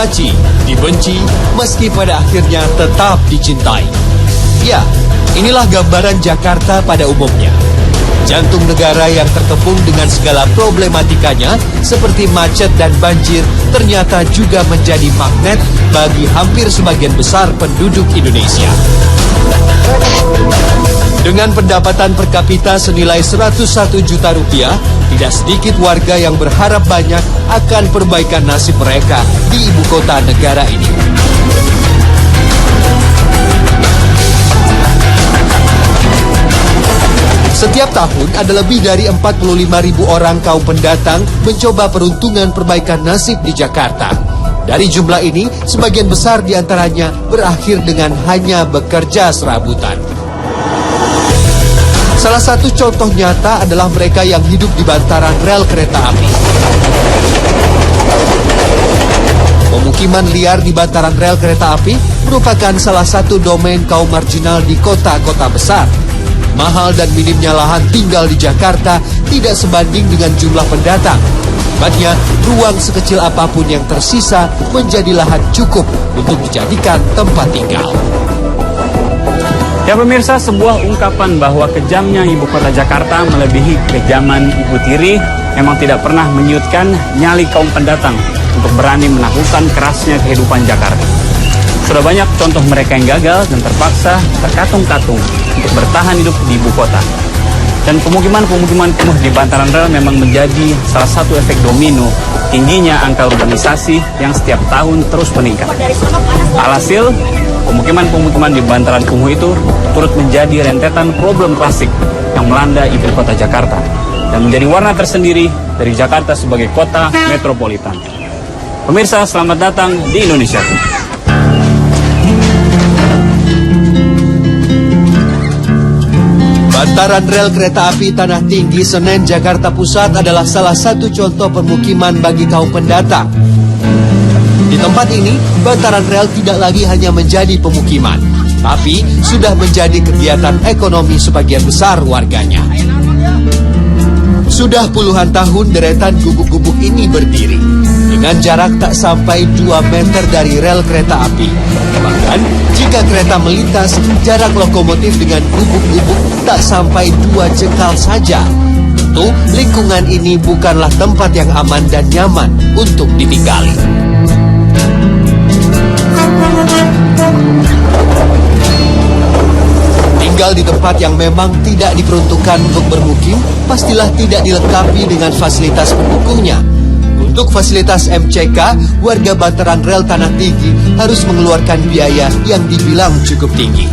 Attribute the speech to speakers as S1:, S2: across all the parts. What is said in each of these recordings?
S1: dicaci, dibenci, meski pada akhirnya tetap dicintai. Ya, inilah gambaran Jakarta pada umumnya. Jantung negara yang terkepung dengan segala problematikanya seperti macet dan banjir ternyata juga menjadi magnet bagi hampir sebagian besar penduduk Indonesia. Dengan pendapatan per kapita senilai 101 juta rupiah, tidak sedikit warga yang berharap banyak akan perbaikan nasib mereka di ibu kota negara ini. Setiap tahun ada lebih dari 45.000 orang kaum pendatang mencoba peruntungan perbaikan nasib di Jakarta. Dari jumlah ini, sebagian besar diantaranya berakhir dengan hanya bekerja serabutan. Salah satu contoh nyata adalah mereka yang hidup di bantaran rel kereta api. Pemukiman liar di bantaran rel kereta api merupakan salah satu domain kaum marginal di kota-kota besar. Mahal dan minimnya lahan tinggal di Jakarta tidak sebanding dengan jumlah pendatang. Akibatnya, ruang sekecil apapun yang tersisa menjadi lahan cukup untuk dijadikan tempat tinggal.
S2: Ya pemirsa, sebuah ungkapan bahwa kejamnya ibu kota Jakarta melebihi kejaman ibu tiri memang tidak pernah menyurutkan nyali kaum pendatang untuk berani melakukan kerasnya kehidupan Jakarta. Sudah banyak contoh mereka yang gagal dan terpaksa terkatung-katung untuk bertahan hidup di ibu kota. Dan pemukiman-pemukiman penuh di bantaran rel memang menjadi salah satu efek domino tingginya angka urbanisasi yang setiap tahun terus meningkat. Alhasil, pemukiman-pemukiman di bantaran kumuh itu turut menjadi rentetan problem klasik yang melanda ibu kota Jakarta dan menjadi warna tersendiri dari Jakarta sebagai kota metropolitan. Pemirsa, selamat datang di Indonesia.
S1: Bantaran rel kereta api Tanah Tinggi Senen, Jakarta Pusat adalah salah satu contoh permukiman bagi kaum pendatang. Di tempat ini, bantaran rel tidak lagi hanya menjadi pemukiman, tapi sudah menjadi kegiatan ekonomi sebagian besar warganya. Sudah puluhan tahun deretan gubuk-gubuk ini berdiri, dengan jarak tak sampai 2 meter dari rel kereta api. Bahkan, jika kereta melintas, jarak lokomotif dengan gubuk-gubuk tak sampai 2 jengkal saja. Tentu, lingkungan ini bukanlah tempat yang aman dan nyaman untuk ditinggali. Tinggal di tempat yang memang tidak diperuntukkan untuk bermukim, pastilah tidak dilengkapi dengan fasilitas pendukungnya. Untuk fasilitas MCK, warga bantaran rel Tanah Tinggi harus mengeluarkan biaya yang dibilang cukup tinggi.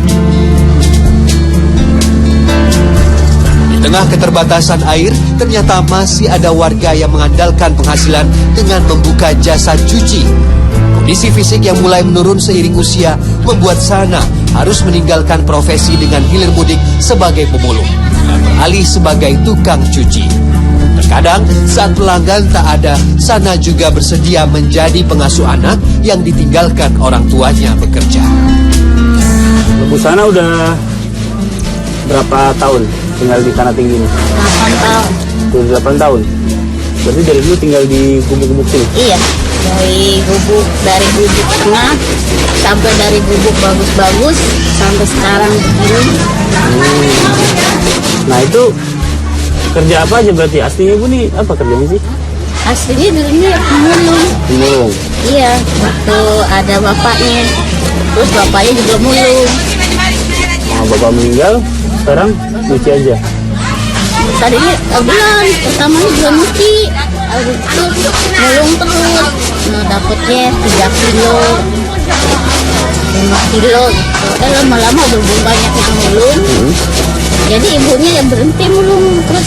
S1: Di tengah keterbatasan air, ternyata masih ada warga yang mengandalkan penghasilan dengan membuka jasa cuci. Kondisi fisik yang mulai menurun seiring usia membuat Sana harus meninggalkan profesi dengan hilir mudik sebagai pemulung dan beralih sebagai tukang cuci. Terkadang saat pelanggan tak ada, Sana juga bersedia menjadi pengasuh anak yang ditinggalkan orang tuanya bekerja.
S2: Bu Sana udah berapa tahun tinggal di Tanah Tinggi ini?
S3: 8 tahun.
S2: Sudah 8 tahun? Berarti dari dulu tinggal di gubuk-gubuk sini?
S3: Iya, dari gubuk tengah sampai dari gubuk bagus-bagus sampai sekarang begini.
S2: Nah itu kerja apa aja berarti? Aslinya Ibu nih apa kerjanya sih?
S3: Aslinya dulunya pemulung.
S2: Pemulung?
S3: Iya, waktu ada bapaknya. Terus bapaknya juga mulung.
S2: Nah, bapak meninggal, sekarang nyuci aja?
S3: Tadinya belum, pertamanya juga nyuci. Habis itu mulung terus. Nah, dapatnya 3 kilo, 5 kilo gitu. Lama-lama udah banyak yang mulung. Jadi ibunya yang berhenti mulung terus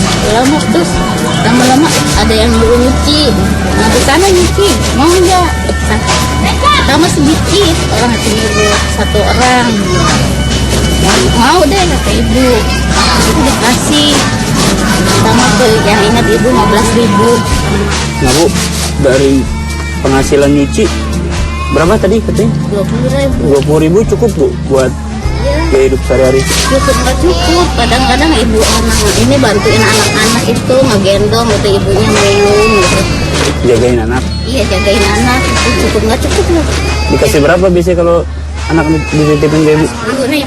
S3: lama-lama ada yang dulu nyuci. Nah, di sana nyuci, mau enggak? Pertama sedikit, orang ibu 1 orang. Mau deh kata ibu. Itu dikasih. Sama tuh yang ingat ibu 15.000.
S2: Nah Bu, dari penghasilan nyuci berapa tadi katanya?
S3: 20.000.
S2: 20.000 cukup Bu buat ya hidup sehari-hari?
S3: Cukup, kadang-kadang ibu anak ini bantuin anak-anak itu ngegendong gitu, ibunya mulung gitu.
S2: Jagain anak.
S3: Iya, jagain anak. Itu cukup nggak cukup loh.
S2: Dikasih berapa biasanya kalau anak dititipin ke ibu?
S3: 10.000.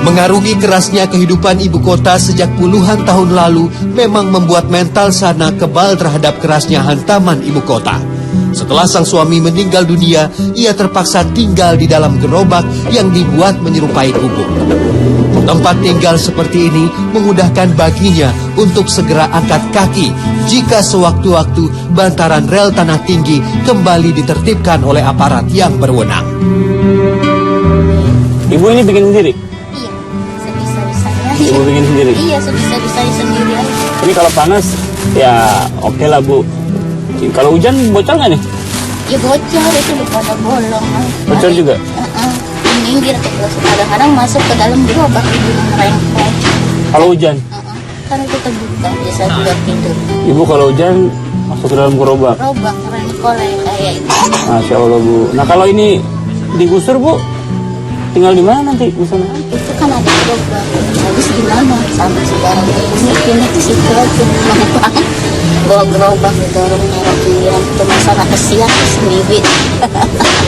S1: Mengarungi kerasnya kehidupan ibu kota sejak puluhan tahun lalu memang membuat mental Sana kebal terhadap kerasnya hantaman ibu kota. Setelah sang suami meninggal dunia, ia terpaksa tinggal di dalam gerobak yang dibuat menyerupai gubuk. Tempat tinggal seperti ini memudahkan baginya untuk segera angkat kaki jika sewaktu-waktu bantaran rel tanah tinggi kembali ditertibkan oleh aparat yang berwenang.
S2: Ibu ini bikin sendiri?
S3: Iya, sebisa-bisanya.
S2: Ibu bikin sendiri?
S3: Iya, sebisa-bisanya sendiri.
S2: Ini kalau panas, ya oke lah Bu. Kalau hujan bocor nggak nih?
S3: Ya bocor itu pada bolong.
S2: Bocor juga?
S3: Minggir kadang-kadang masuk ke dalam gerobak ibu merengkel.
S2: Kalau hujan?
S3: Kan itu terbuka biasa juga tidur.
S2: Ibu kalau hujan masuk ke dalam gerobak?
S3: Gerobak merengkel kayak itu.
S2: Masya Allah Bu. Nah kalau ini digusur Bu, tinggal di mana nanti di sana?
S3: Itu kan ada gerobak. Habis gimana? Sampai sekarang ini ke situ aja. Bawa gerobak didorong merah pilihan itu masalah kesian sendiri.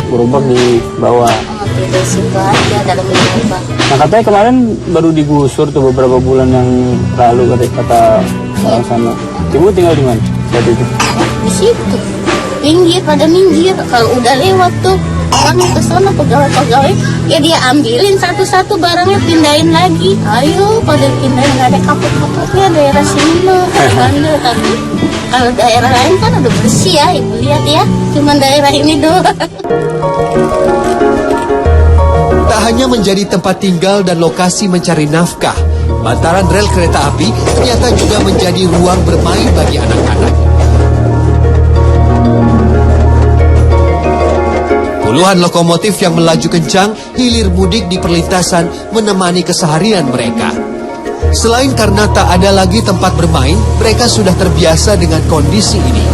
S2: Gerobak di bawah.
S3: Di situ aja dalam gerobak.
S2: Nah katanya kemarin baru digusur tuh beberapa bulan yang lalu kata orang sana. Ibu tinggal di mana saat itu?
S3: Di situ. Minggir pada minggir. Kalau udah lewat tuh orang ke sana pegawai-pegawai, ya dia ambilin satu-satu barangnya pindahin lagi. Ayo pada pindahin, nggak ada kapuk-kapuknya daerah sini loh. Bandel tapi kalau daerah lain kan udah bersih ya, ibu lihat ya. Cuman daerah ini doang.
S1: Tak hanya menjadi tempat tinggal dan lokasi mencari nafkah, bantaran rel kereta api ternyata juga menjadi ruang bermain bagi anak-anak. Puluhan lokomotif yang melaju kencang hilir mudik di perlintasan menemani keseharian mereka. Selain karena tak ada lagi tempat bermain, mereka sudah terbiasa dengan kondisi ini.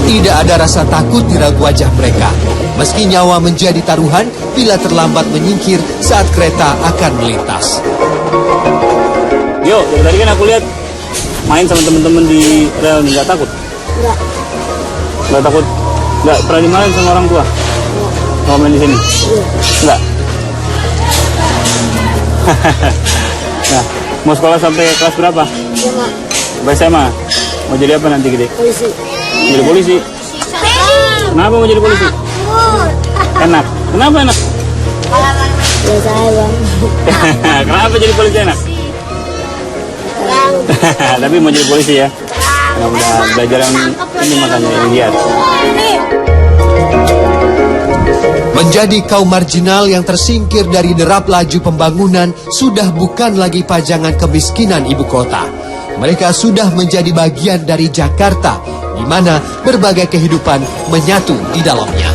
S1: Tidak ada rasa takut di raut wajah mereka, meski nyawa menjadi taruhan bila terlambat menyingkir saat kereta akan melintas.
S2: Yo, dari tadi kan aku lihat main sama temen-temen di rel, nggak takut?
S3: Enggak.
S2: Nggak takut? Nggak pernah dimarahin sama orang tua? Mau main di sini? Enggak. Nah, mau sekolah sampai kelas berapa? Sampai SMA. Mau jadi apa nanti gede?
S3: Polisi.
S2: Jadi polisi. Kenapa mau jadi polisi? Enak. Kenapa enak?
S3: Ya saya bang.
S2: Kenapa jadi polisi enak? Tapi mau jadi polisi ya. Nah, udah belajar yang ini makanya yang giat.
S1: Menjadi kaum marginal yang tersingkir dari derap laju pembangunan sudah bukan lagi pajangan kemiskinan ibu kota. Mereka sudah menjadi bagian dari Jakarta, di mana berbagai kehidupan menyatu di dalamnya.